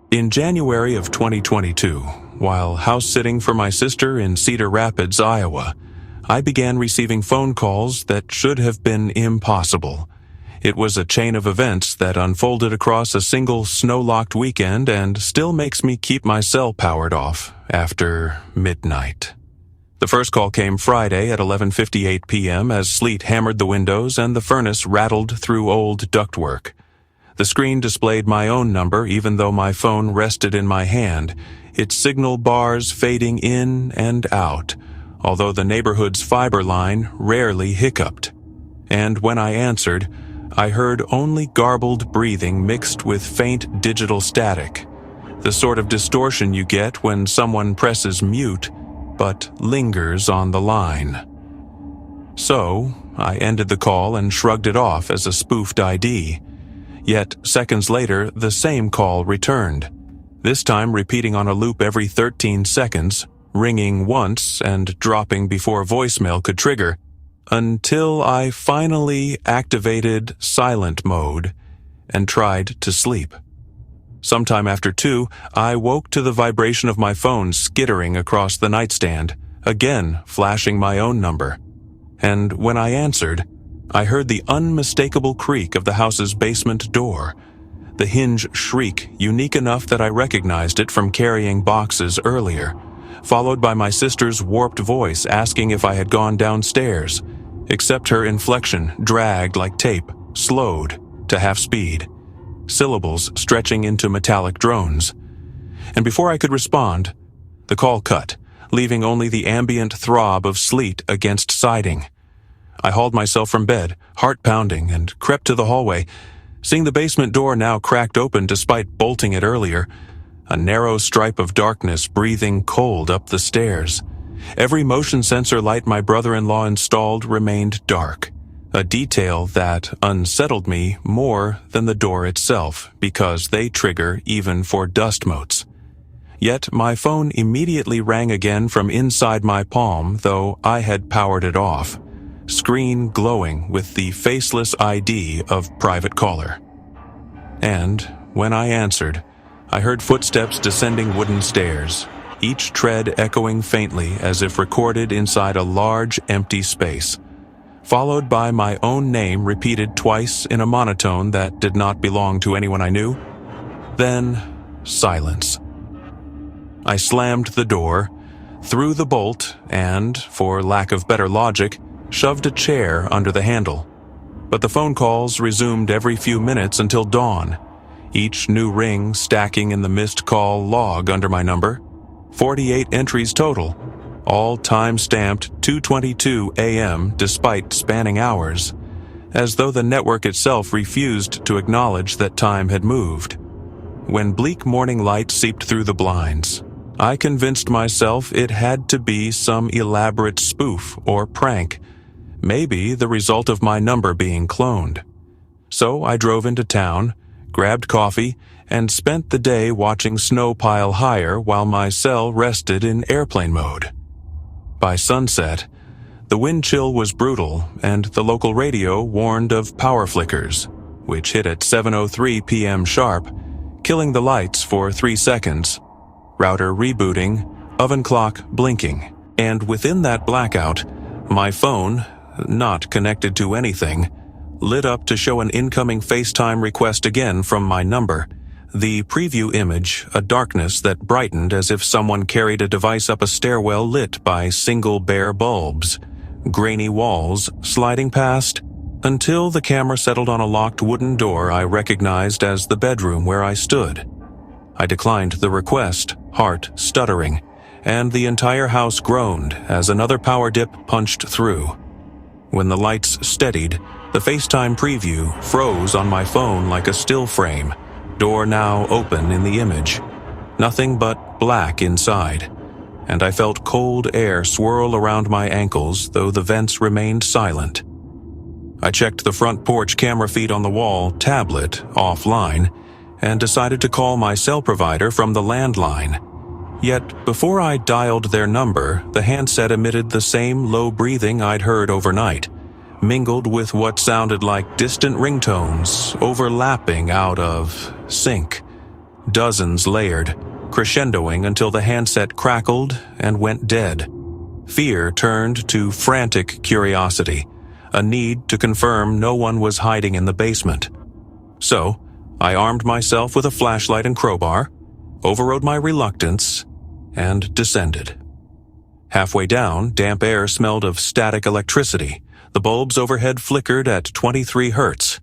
In January of 2022, while house-sitting for my sister in Cedar Rapids, Iowa, I began receiving phone calls that should have been impossible. It was a chain of events that unfolded across a single snow-locked weekend and still makes me keep my cell powered off after midnight. The first call came Friday at 11:58 p.m. as sleet hammered the windows and the furnace rattled through old ductwork. The screen displayed my own number even though my phone rested in my hand, its signal bars fading in and out, although the neighborhood's fiber line rarely hiccuped. And when I answered, I heard only garbled breathing mixed with faint digital static, the sort of distortion you get when someone presses mute but lingers on the line. So, I ended the call and shrugged it off as a spoofed ID. Yet, seconds later, the same call returned, this time repeating on a loop every 13 seconds, ringing once and dropping before voicemail could trigger, until I finally activated silent mode and tried to sleep. Sometime after 2, I woke to the vibration of my phone skittering across the nightstand, again flashing my own number. And when I answered, I heard the unmistakable creak of the house's basement door, the hinge shriek unique enough that I recognized it from carrying boxes earlier, followed by my sister's warped voice asking if I had gone downstairs, except her inflection dragged like tape, slowed to half speed, syllables stretching into metallic drones. And before I could respond, the call cut, leaving only the ambient throb of sleet against siding. I hauled myself from bed, heart pounding, and crept to the hallway, seeing the basement door now cracked open despite bolting it earlier, a narrow stripe of darkness breathing cold up the stairs. Every motion sensor light my brother-in-law installed remained dark, a detail that unsettled me more than the door itself because they trigger even for dust motes. Yet my phone immediately rang again from inside my palm, though I had powered it off, screen glowing with the faceless ID of private caller. And when I answered, I heard footsteps descending wooden stairs, each tread echoing faintly as if recorded inside a large empty space, followed by my own name repeated twice in a monotone that did not belong to anyone I knew. Then, silence. I slammed the door, threw the bolt, and, for lack of better logic, shoved a chair under the handle. But the phone calls resumed every few minutes until dawn, each new ring stacking in the missed call log under my number. 48 entries total, all time-stamped 2:22 a.m. despite spanning hours, as though the network itself refused to acknowledge that time had moved. When bleak morning light seeped through the blinds, I convinced myself it had to be some elaborate spoof or prank, maybe the result of my number being cloned. So I drove into town, grabbed coffee, and spent the day watching snow pile higher while my cell rested in airplane mode. By sunset, the wind chill was brutal, and the local radio warned of power flickers, which hit at 7:03 p.m. sharp, killing the lights for 3 seconds, router rebooting, oven clock blinking, and within that blackout, my phone, not connected to anything, lit up to show an incoming FaceTime request again from my number. The preview image, a darkness that brightened as if someone carried a device up a stairwell lit by single bare bulbs, grainy walls sliding past, until the camera settled on a locked wooden door I recognized as the bedroom where I stood. I declined the request, heart stuttering, and the entire house groaned as another power dip punched through. When the lights steadied, the FaceTime preview froze on my phone like a still frame, door now open in the image. Nothing but black inside, and I felt cold air swirl around my ankles though the vents remained silent. I checked the front porch camera feed on the wall tablet offline and decided to call my cell provider from the landline. Yet before I dialed their number, the handset emitted the same low breathing I'd heard overnight, mingled with what sounded like distant ringtones overlapping out of sync, dozens layered, crescendoing until the handset crackled and went dead. Fear turned to frantic curiosity, a need to confirm no one was hiding in the basement. So, I armed myself with a flashlight and crowbar, overrode my reluctance, and descended. Halfway down, damp air smelled of static electricity. The bulbs overhead flickered at 23 hertz.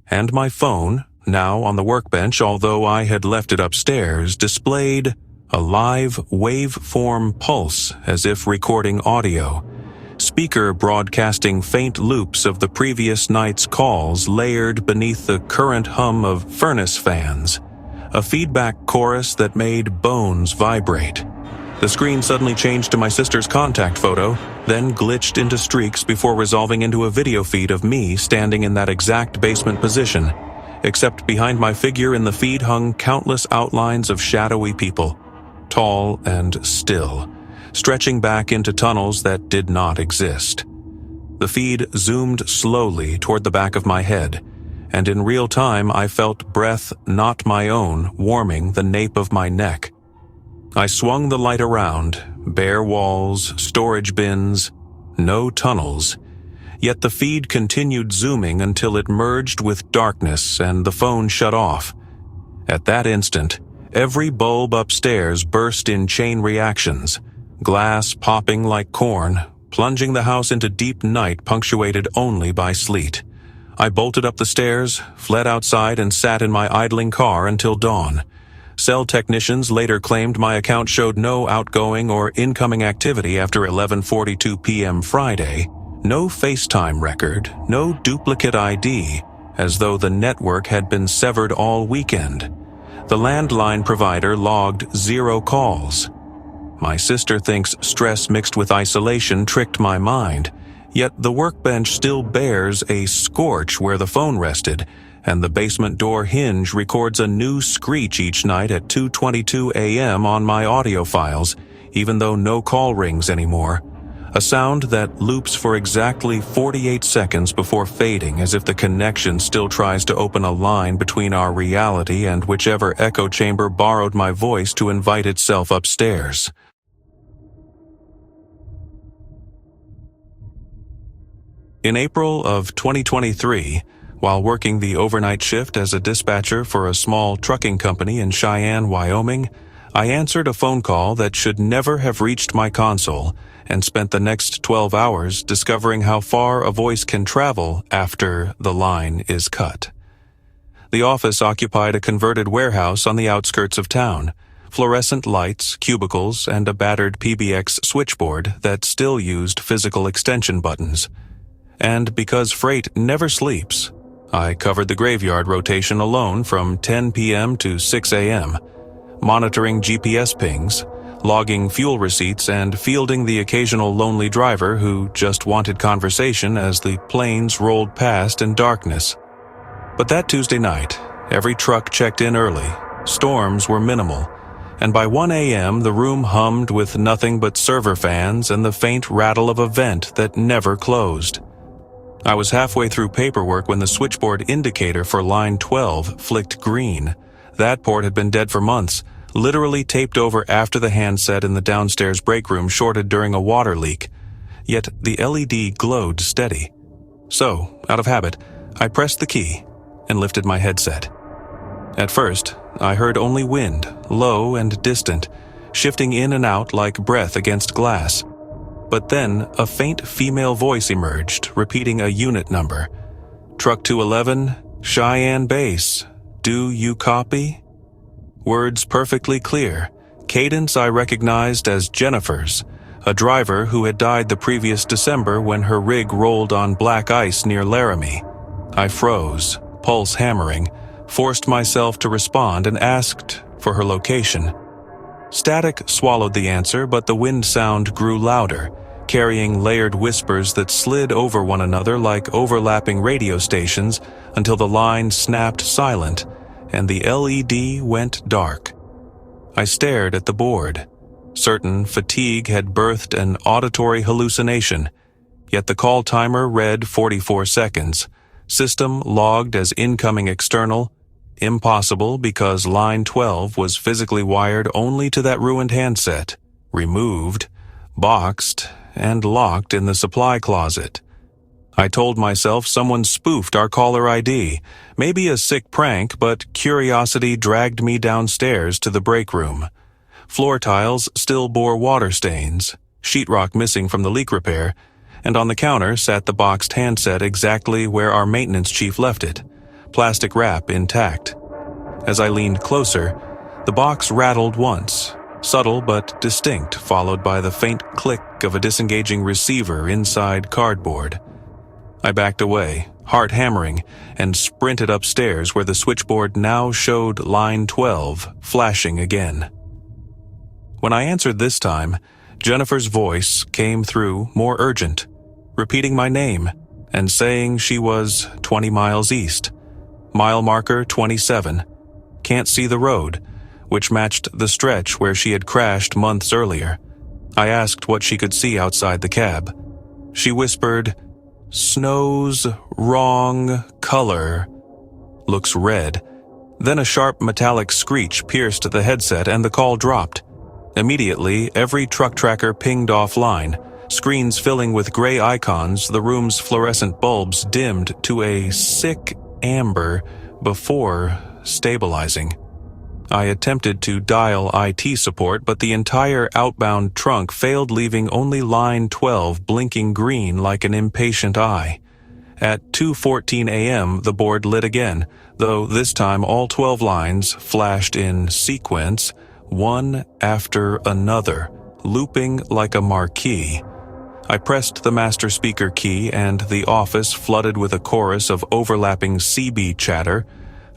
And my phone, now on the workbench although I had left it upstairs, displayed a live waveform pulse as if recording audio. Speaker broadcasting faint loops of the previous night's calls layered beneath the current hum of furnace fans. A feedback chorus that made bones vibrate. The screen suddenly changed to my sister's contact photo, then glitched into streaks before resolving into a video feed of me standing in that exact basement position, except behind my figure in the feed hung countless outlines of shadowy people, tall and still, stretching back into tunnels that did not exist. The feed zoomed slowly toward the back of my head, and in real time I felt breath not my own warming the nape of my neck. I swung the light around, bare walls, storage bins, no tunnels. Yet the feed continued zooming until it merged with darkness and the phone shut off. At that instant, every bulb upstairs burst in chain reactions, glass popping like corn, plunging the house into deep night punctuated only by sleet. I bolted up the stairs, fled outside, and sat in my idling car until dawn. Cell technicians later claimed my account showed no outgoing or incoming activity after 11:42 p.m. Friday, no FaceTime record, no duplicate ID, as though the network had been severed all weekend. The landline provider logged 0 calls. My sister thinks stress mixed with isolation tricked my mind, yet the workbench still bears a scorch where the phone rested, and the basement door hinge records a new screech each night at 2:22 a.m. on my audio files, even though no call rings anymore. A sound that loops for exactly 48 seconds before fading as if the connection still tries to open a line between our reality and whichever echo chamber borrowed my voice to invite itself upstairs. In April of 2023, while working the overnight shift as a dispatcher for a small trucking company in Cheyenne, Wyoming, I answered a phone call that should never have reached my console and spent the next 12 hours discovering how far a voice can travel after the line is cut. The office occupied a converted warehouse on the outskirts of town, fluorescent lights, cubicles, and a battered PBX switchboard that still used physical extension buttons. And because freight never sleeps, I covered the graveyard rotation alone from 10 p.m. to 6 a.m., monitoring GPS pings, logging fuel receipts, and fielding the occasional lonely driver who just wanted conversation as the planes rolled past in darkness. But that Tuesday night, every truck checked in early, storms were minimal, and by 1 a.m. the room hummed with nothing but server fans and the faint rattle of a vent that never closed. I was halfway through paperwork when the switchboard indicator for line 12 flicked green. That port had been dead for months, literally taped over after the handset in the downstairs break room shorted during a water leak. Yet the LED glowed steady. So, out of habit, I pressed the key and lifted my headset. At first, I heard only wind, low and distant, shifting in and out like breath against glass. But then a faint female voice emerged, repeating a unit number. Truck 211, Cheyenne Base. Do you copy? Words perfectly clear. Cadence I recognized as Jennifer's, a driver who had died the previous December when her rig rolled on black ice near Laramie. I froze, pulse hammering, forced myself to respond and asked for her location. Static swallowed the answer, but the wind sound grew louder, carrying layered whispers that slid over one another like overlapping radio stations until the line snapped silent and the LED went dark. I stared at the board, certain fatigue had birthed an auditory hallucination, yet the call timer read 44 seconds, system logged as incoming external, Impossible because line 12 was physically wired only to that ruined handset, removed, boxed, and locked in the supply closet. I told myself someone spoofed our caller ID, maybe a sick prank, but curiosity dragged me downstairs to the break room. Floor tiles still bore water stains, sheetrock missing from the leak repair, and on the counter sat the boxed handset exactly where our maintenance chief left it, plastic wrap intact. As I leaned closer, the box rattled once, subtle but distinct, followed by the faint click of a disengaging receiver inside cardboard. I backed away, heart hammering, and sprinted upstairs where the switchboard now showed line 12 flashing again. When I answered this time, Jennifer's voice came through more urgent, repeating my name and saying she was 20 miles east. Mile marker 27. Can't see the road, which matched the stretch where she had crashed months earlier. I asked what she could see outside the cab. She whispered, "Snow's wrong color. Looks red." Then a sharp metallic screech pierced the headset and the call dropped. Immediately, every truck tracker pinged offline, screens filling with gray icons, the room's fluorescent bulbs dimmed to a sick amber before stabilizing. I attempted to dial IT support, but the entire outbound trunk failed, leaving only line 12 blinking green like an impatient eye. At 2:14 a.m., the board lit again, though this time all 12 lines flashed in sequence, one after another, looping like a marquee. I pressed the master speaker key and the office flooded with a chorus of overlapping CB chatter,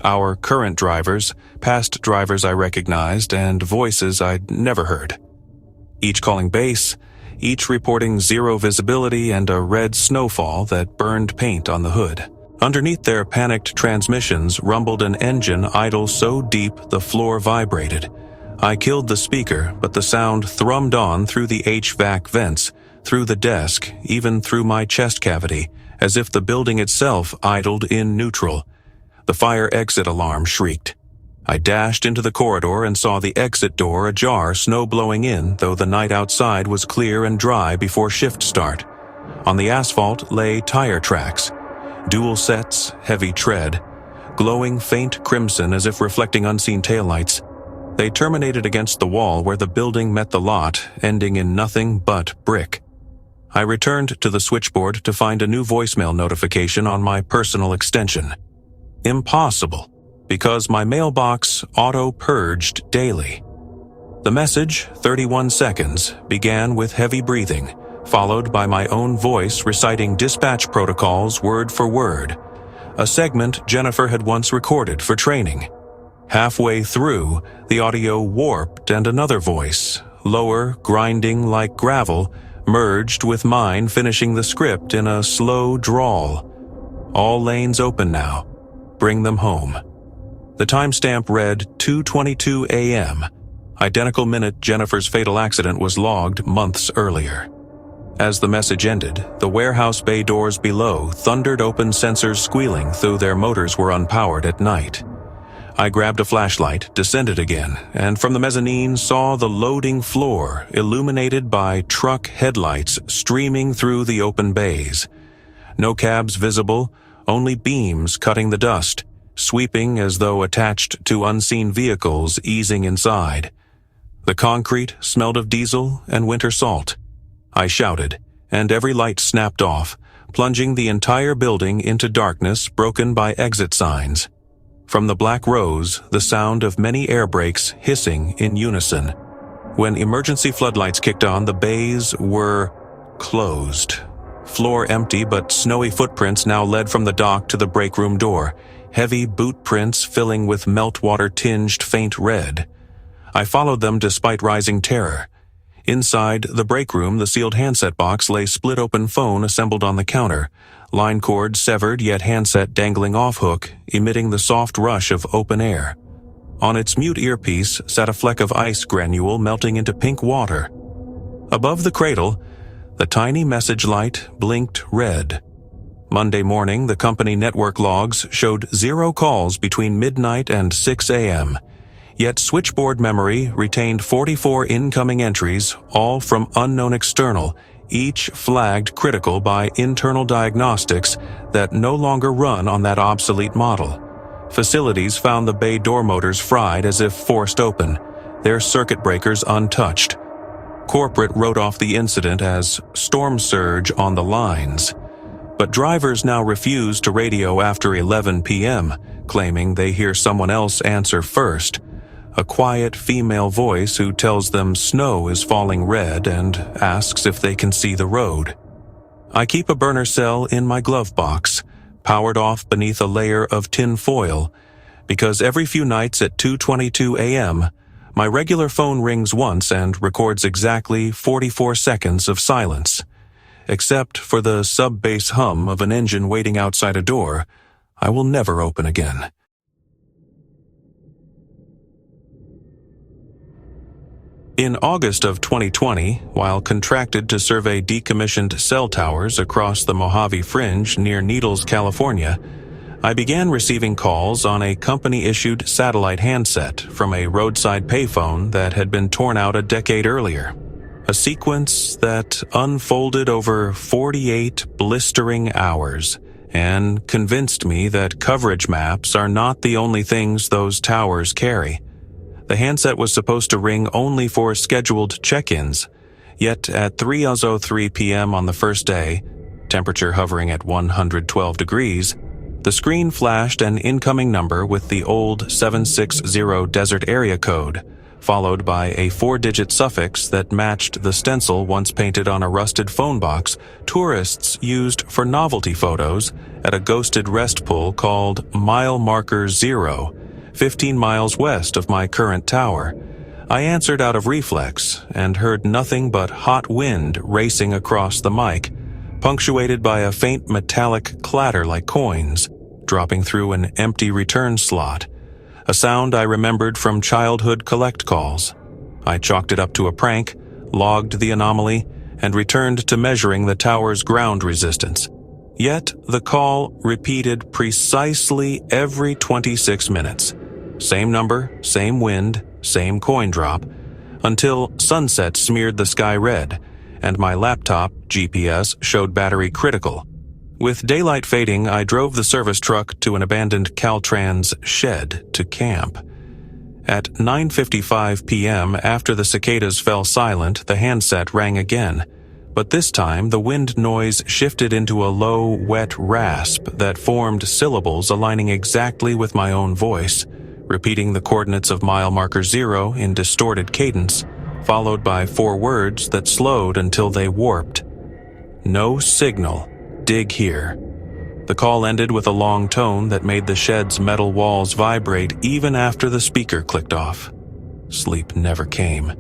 our current drivers, past drivers I recognized, and voices I'd never heard. Each calling base, each reporting zero visibility and a red snowfall that burned paint on the hood. Underneath their panicked transmissions rumbled an engine idle so deep the floor vibrated. I killed the speaker, but the sound thrummed on through the HVAC vents, through the desk, even through my chest cavity, as if the building itself idled in neutral. The fire exit alarm shrieked. I dashed into the corridor and saw the exit door ajar, snow blowing in, though the night outside was clear and dry before shift start. On the asphalt lay tire tracks, dual sets, heavy tread, glowing faint crimson as if reflecting unseen taillights. They terminated against the wall where the building met the lot, ending in nothing but brick. I returned to the switchboard to find a new voicemail notification on my personal extension. Impossible, because my mailbox auto-purged daily. The message, 31 seconds, began with heavy breathing, followed by my own voice reciting dispatch protocols word for word, a segment Jennifer had once recorded for training. Halfway through, the audio warped and another voice, lower, grinding like gravel, merged with mine, finishing the script in a slow drawl. All lanes open now. Bring them home. The timestamp read 2:22 a.m., identical minute Jennifer's fatal accident was logged months earlier. As the message ended, the warehouse bay doors below thundered open, sensors squealing, though their motors were unpowered at night. I grabbed a flashlight, descended again, and from the mezzanine saw the loading floor illuminated by truck headlights streaming through the open bays. No cabs visible, only beams cutting the dust, sweeping as though attached to unseen vehicles easing inside. The concrete smelled of diesel and winter salt. I shouted, and every light snapped off, plunging the entire building into darkness broken by exit signs. From the black rose, the sound of many air brakes hissing in unison. When emergency floodlights kicked on, the bays were closed. Floor empty, but snowy footprints now led from the dock to the break room door, heavy boot prints filling with meltwater-tinged faint red. I followed them despite rising terror. Inside the break room, the sealed handset box lay split-open phone assembled on the counter, line cord severed yet handset dangling off-hook, emitting the soft rush of open air. On its mute earpiece sat a fleck of ice granule melting into pink water. Above the cradle, the tiny message light blinked red. Monday morning, the company network logs showed 0 calls between midnight and 6 a.m., yet switchboard memory retained 44 incoming entries, all from unknown external, each flagged critical by internal diagnostics that no longer run on that obsolete model. Facilities found the bay door motors fried as if forced open, their circuit breakers untouched. Corporate wrote off the incident as storm surge on the lines. But drivers now refuse to radio after 11 p.m., claiming they hear someone else answer first. A quiet female voice who tells them snow is falling red and asks if they can see the road. I keep a burner cell in my glove box, powered off beneath a layer of tin foil, because every few nights at 2:22 a.m., my regular phone rings once and records exactly 44 seconds of silence. Except for the sub-bass hum of an engine waiting outside a door, I will never open again. In August of 2020, while contracted to survey decommissioned cell towers across the Mojave Fringe near Needles, California, I began receiving calls on a company-issued satellite handset from a roadside payphone that had been torn out a decade earlier. A sequence that unfolded over 48 blistering hours and convinced me that coverage maps are not the only things those towers carry. The handset was supposed to ring only for scheduled check-ins, yet at 3:03 p.m. on the first day, temperature hovering at 112 degrees, the screen flashed an incoming number with the old 760 desert area code, followed by a 4-digit suffix that matched the stencil once painted on a rusted phone box tourists used for novelty photos at a ghosted rest pool called Mile Marker 0, 15 miles west of my current tower. I answered out of reflex and heard nothing but hot wind racing across the mic, punctuated by a faint metallic clatter like coins, dropping through an empty return slot, a sound I remembered from childhood collect calls. I chalked it up to a prank, logged the anomaly, and returned to measuring the tower's ground resistance. Yet the call repeated precisely every 26 minutes. Same number, same wind, same coin drop, until sunset smeared the sky red, and my laptop GPS showed battery critical. With daylight fading, I drove the service truck to an abandoned Caltrans shed to camp. At 9:55 p.m., after the cicadas fell silent, the handset rang again. But this time, the wind noise shifted into a low, wet rasp that formed syllables aligning exactly with my own voice, repeating the coordinates of mile marker 0 in distorted cadence, followed by 4 words that slowed until they warped. No signal. Dig here. The call ended with a long tone that made the shed's metal walls vibrate even after the speaker clicked off. Sleep never came.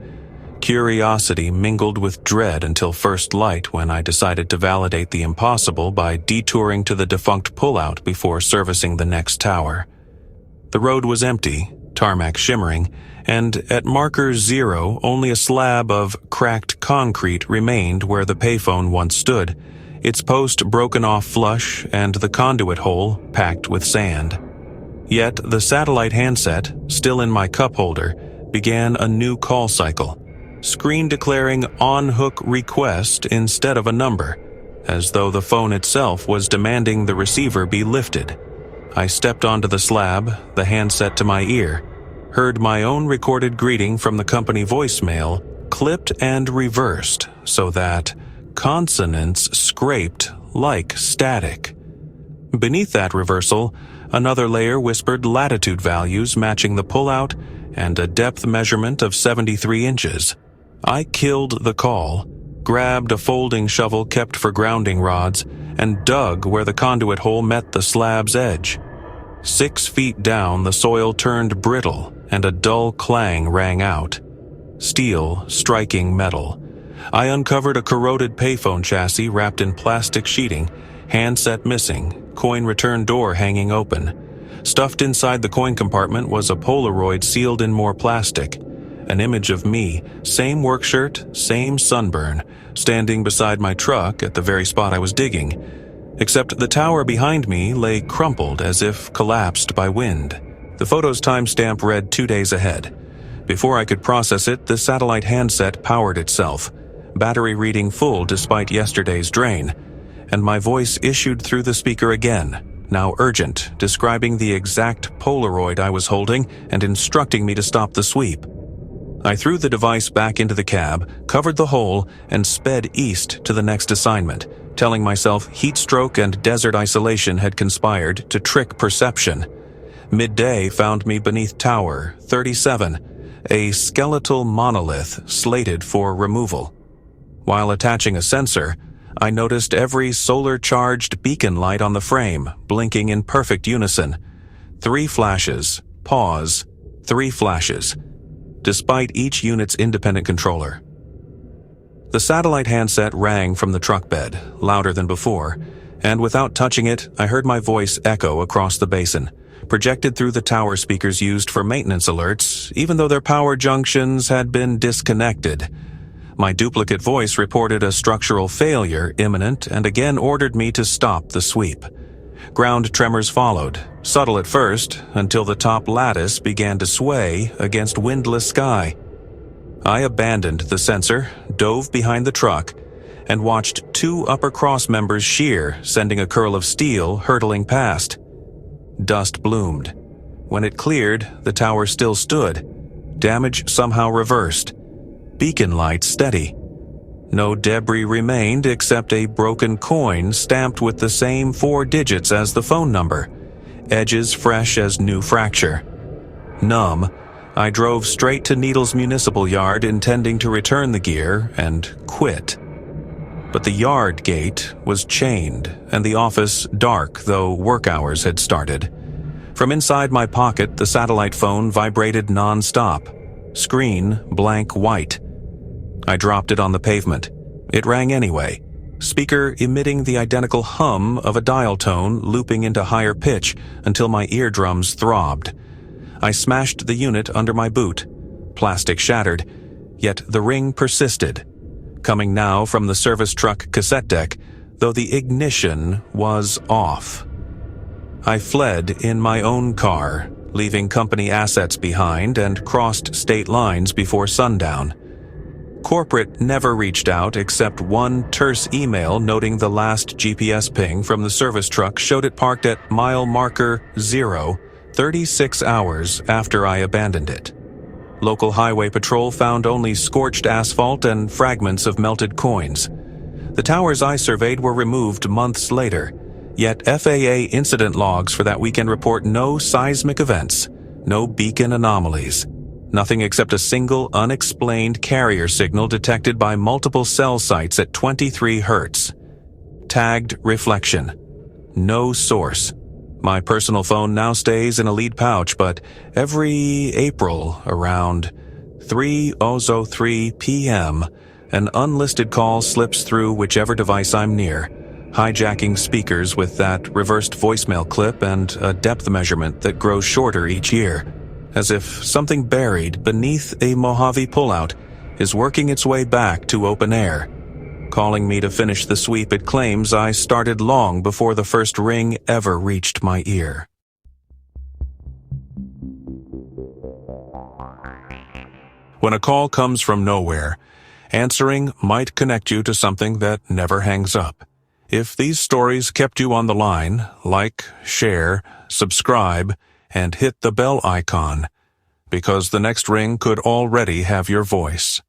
Curiosity mingled with dread until first light, when I decided to validate the impossible by detouring to the defunct pullout before servicing the next tower. The road was empty, tarmac shimmering, and at marker 0 only a slab of cracked concrete remained where the payphone once stood, its post broken off flush and the conduit hole packed with sand. Yet the satellite handset, still in my cup holder, began a new call cycle, screen declaring on-hook request instead of a number, as though the phone itself was demanding the receiver be lifted. I stepped onto the slab, the handset to my ear, heard my own recorded greeting from the company voicemail, clipped and reversed so that consonants scraped like static. Beneath that reversal, another layer whispered latitude values matching the pullout and a depth measurement of 73 inches. I killed the call, grabbed a folding shovel kept for grounding rods, and dug where the conduit hole met the slab's edge. 6 feet down, the soil turned brittle, and a dull clang rang out. Steel striking metal. I uncovered a corroded payphone chassis wrapped in plastic sheeting, handset missing, coin return door hanging open. Stuffed inside the coin compartment was a Polaroid sealed in more plastic. An image of me, same work shirt, same sunburn, standing beside my truck at the very spot I was digging. except the tower behind me lay crumpled as if collapsed by wind. The photo's timestamp read 2 days ahead. Before I could process it, the satellite handset powered itself, battery reading full despite yesterday's drain, and my voice issued through the speaker again, now urgent, describing the exact Polaroid I was holding and instructing me to stop the sweep. I threw the device back into the cab, covered the hole, and sped east to the next assignment, telling myself heat stroke and desert isolation had conspired to trick perception. Midday found me beneath Tower 37, a skeletal monolith slated for removal. While attaching a sensor, I noticed every solar-charged beacon light on the frame blinking in perfect unison. 3 flashes, pause, 3 flashes, despite each unit's independent controller. The satellite handset rang from the truck bed, louder than before, and without touching it, I heard my voice echo across the basin, projected through the tower speakers used for maintenance alerts, even though their power junctions had been disconnected. My duplicate voice reported a structural failure imminent and again ordered me to stop the sweep. Ground tremors followed, subtle at first, until the top lattice began to sway against windless sky. I abandoned the sensor, dove behind the truck, and watched 2 upper cross members shear, sending a curl of steel hurtling past. Dust bloomed. When it cleared, the tower still stood. Damage somehow reversed. Beacon lights steady. No debris remained except a broken coin stamped with the same 4 digits as the phone number, edges fresh as new fracture. Numb, I drove straight to Needles Municipal Yard intending to return the gear and quit. But the yard gate was chained and the office dark, though work hours had started. From inside my pocket, the satellite phone vibrated non-stop, screen blank white. I dropped it on the pavement. It rang anyway, speaker emitting the identical hum of a dial tone looping into higher pitch until my eardrums throbbed. I smashed the unit under my boot. Plastic shattered, yet the ring persisted, coming now from the service truck cassette deck, though the ignition was off. I fled in my own car, leaving company assets behind, and crossed state lines before sundown. Corporate never reached out except one terse email noting the last GPS ping from the service truck showed it parked at mile marker 0, 36 hours after I abandoned it. Local highway patrol found only scorched asphalt and fragments of melted coins. The towers I surveyed were removed months later, yet FAA incident logs for that weekend report no seismic events, no beacon anomalies. Nothing except a single unexplained carrier signal detected by multiple cell sites at 23 Hertz. Tagged reflection. No source. My personal phone now stays in a lead pouch, but every April around 3:03 p.m., an unlisted call slips through whichever device I'm near, hijacking speakers with that reversed voicemail clip and a depth measurement that grows shorter each year, as if something buried beneath a Mojave pullout is working its way back to open air, calling me to finish the sweep it claims I started long before the first ring ever reached my ear. When a call comes from nowhere, answering might connect you to something that never hangs up. If these stories kept you on the line, like, share, subscribe, and hit the bell icon, because the next ring could already have your voice.